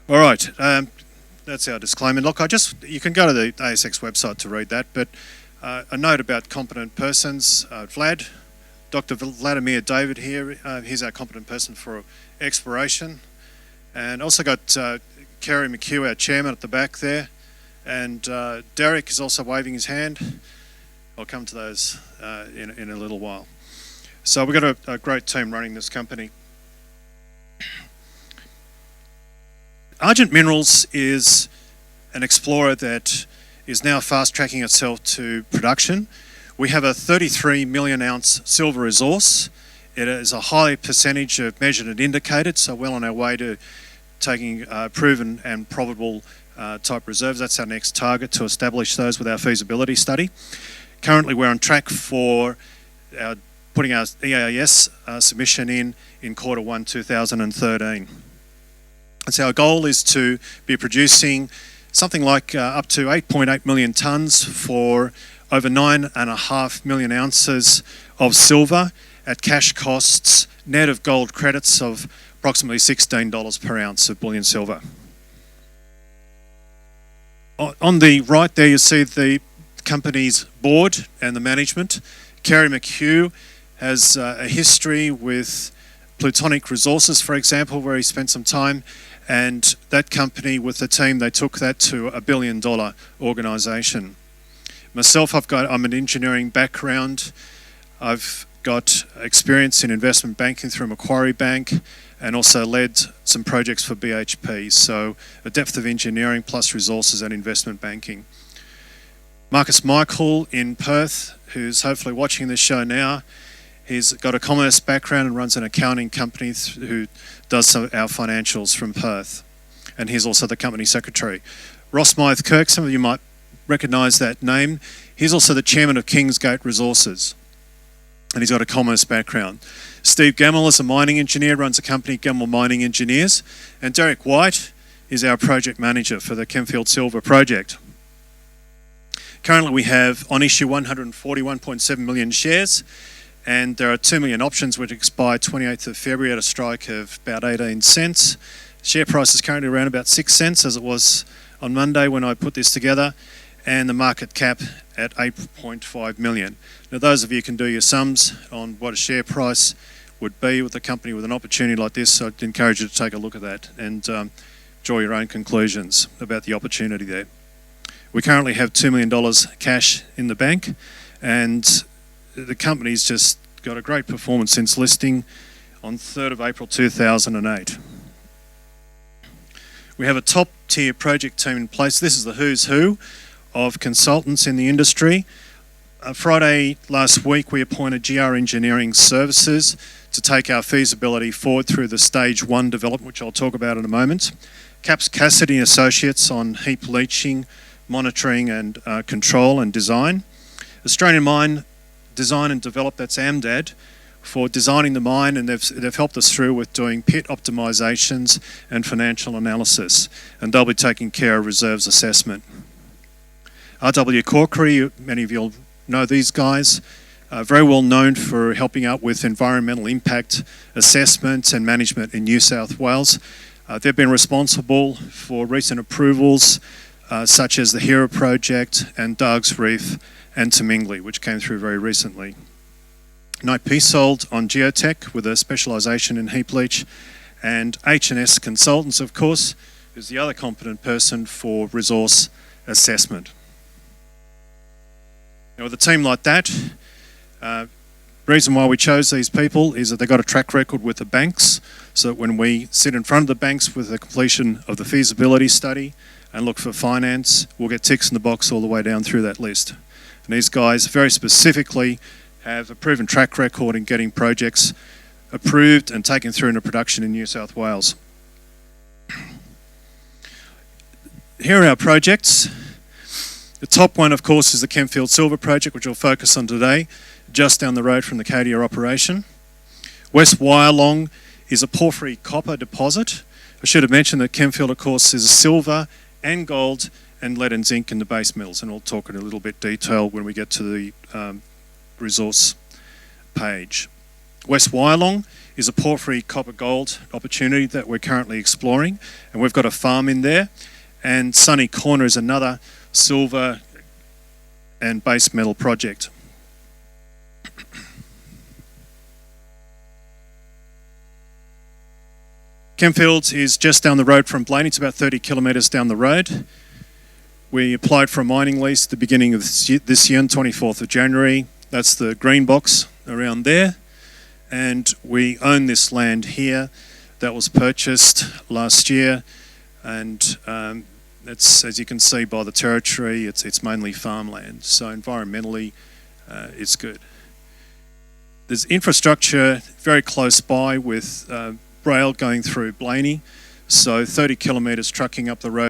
All right, that's our disclaimer. Look, you can go to the ASX website to read that, but a note about competent persons. Dr. Vladimir David here, he's our competent person for exploration. And also got Kerry McHugh, our chairman, at the back there. And Derek is also waving his hand. I'll come to those in a little while. So we've got a great team running this company. Argent Minerals is an explorer that is now fast-tracking itself to production. We have a 33 million ounce silver resource. It is a high percentage of measured and indicated, so well on our way to taking proven and probable type reserves. That's our next target, to establish those with our feasibility study. Currently we're on track for putting our EAS submission in Q1 2013. And so our goal is to be producing something like up to 8.8 million tonnes for over 9.5 million ounces of silver at cash costs net of gold credits of approximately $16 per ounce of bullion silver. On the right there you see the company's board and the management. Kerry McHugh has a history with Plutonic Resources, for example, where he spent some time, and that company with the team, they took that to a $1 billion organisation. Myself, I'm an engineering background. I've got experience in investment banking through Macquarie Bank and also led some projects for BHP, so a depth of engineering plus resources and investment banking. Marcus Michael in Perth, who's hopefully watching this show now, he's got a commerce background and runs an accounting company who does some of our financials from Perth. And he's also the company secretary. Ross Mythe-Kirk, some of you might recognise that name. He's also the chairman of Kingsgate Resources. And he's got a commerce background. Steve Gemmell is a mining engineer, runs a company, Gemmell Mining Engineers. And Derek White is our project manager for the Kemfield Silver project. Currently we have on issue 141.7 million shares. And there are 2 million options which expire 28th of February at a strike of about 18 cents. Share price is currently around about 6 cents as it was on Monday when I put this together, and the market cap at 8.5 million. Now those of you can do your sums on what a share price would be with a company with an opportunity like this, so I'd encourage you to take a look at that and draw your own conclusions about the opportunity there. We currently have $2 million cash in the bank, and the company's just got a great performance since listing on 3rd of April 2008. We have a top-tier project team in place. This is the who's who of consultants in the industry. Friday last week we appointed GR Engineering Services to take our feasibility forward through the stage 1 development, which I'll talk about in a moment. Caps Cassidy and Associates on heap leaching, monitoring and control and design. Australian Mine Design and Develop, that's AMDAD, for designing the mine, and they've helped us through with doing pit optimisations and financial analysis, and they'll be taking care of reserves assessment. RW Corkery, many of you will know these guys, very well known for helping out with environmental impact assessment and management in New South Wales. They've been responsible for recent approvals such as the Hera project and Dargs Reef and Tamingli, which came through very recently. Knight Peasold on geotech with a specialisation in heap leach, and H&S Consultants, of course, who's the other competent person for resource assessment. Now with a team like that, reason why we chose these people is that they've got a track record with the banks, so that when we sit in front of the banks with the completion of the feasibility study and look for finance, we'll get ticks in the box all the way down through that list. And these guys very specifically have a proven track record in getting projects approved and taken through into production in New South Wales. Here are our projects. The top one, of course, is the Kemfield Silver project, which we'll focus on today, just down the road from the Cadia operation. West Wyalong is a porphyry copper deposit. I should have mentioned that Kemfield, of course, is silver and gold and lead and zinc in the base metals, and we'll talk in a little bit detail when we get to the resource page. West Wyalong is a porphyry copper gold opportunity that we're currently exploring, and we've got a farm in there. And Sunny Corner is another silver and base metal project. Kemfields is just down the road from Blaney. It's about 30 kilometres down the road. We applied for a mining lease at the beginning of this year, on 24th of January. That's the green box around there. And we own this land here that was purchased last year. And it's, as you can see by the territory, it's mainly farmland. So environmentally, it's good. There's infrastructure very close by with rail going through Blaney. So 30 kilometres trucking up the road